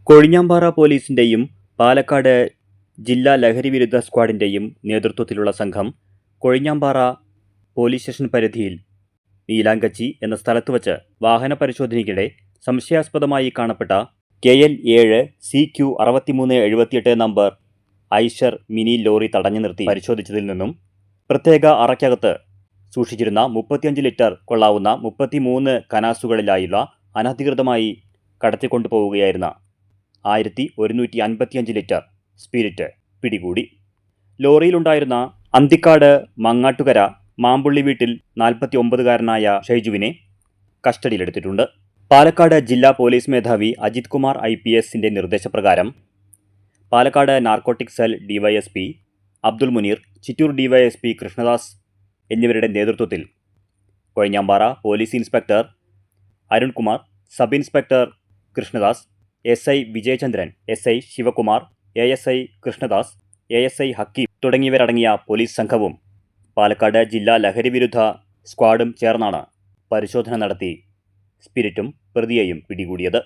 കൊഴിഞ്ഞാമ്പാറ പോലീസിന്റെയും പാലക്കാട് ജില്ലാ ലഹരിവിരുദ്ധ സ്ക്വാഡിന്റെയും നേതൃത്വത്തിലുള്ള സംഘം കൊഴിഞ്ഞാമ്പാറ പോലീസ് സ്റ്റേഷൻ പരിധിയിൽ നീലാങ്കച്ചി എന്ന സ്ഥലത്തുവച്ച് വാഹന പരിശോധനയ്ക്കിടെ സംശയാസ്പദമായി കാണപ്പെട്ട KL7 CQ 6378 number Eicher mini lorry തടഞ്ഞു നിർത്തി പരിശോധിച്ചതിൽ നിന്നും പ്രത്യേക അറയ്ക്കകത്ത് സൂക്ഷിച്ചിരുന്ന 35 ലിറ്റർ കൊള്ളാവുന്ന 33 കനാസുകളിലായുള്ള അനധികൃതമായി കടത്തിക്കൊണ്ടുപോവുകയായിരുന്ന 1155 ലിറ്റർ സ്പിരിറ്റ് പിടികൂടി. ലോറിയിലുണ്ടായിരുന്ന അന്തിക്കാട് മങ്ങാട്ടുകര മാമ്പുള്ളി വീട്ടിൽ 49-കാരനായ ഷൈജുവിനെ കസ്റ്റഡിയിലെടുത്തിട്ടുണ്ട്. പാലക്കാട് ജില്ലാ പോലീസ് മേധാവി അജിത് കുമാർ IPSന്റെ നിർദ്ദേശപ്രകാരം Palakkad narcotic cell DYSP Abdul Muneer, Chittur DYSP Krishnadas എന്നിവരുടെ നേതൃത്വത്തിൽ Kozhinjampara police inspector Arunkumar, sub inspector Krishnadas, SI Vijayachandran, SI Sivakumar, ASI Krishnadas, ASI Hakeem തുടങ്ങിയവരടങ്ങിയ പോലീസ് സംഘവും പാലക്കാട് ജില്ലാ ലഹരിവിരുദ്ധ സ്ക്വാഡും ചേർന്നാണ് പരിശോധന നടത്തി സ്പിരിറ്റും പ്രതിയെയും പിടികൂടിയത്.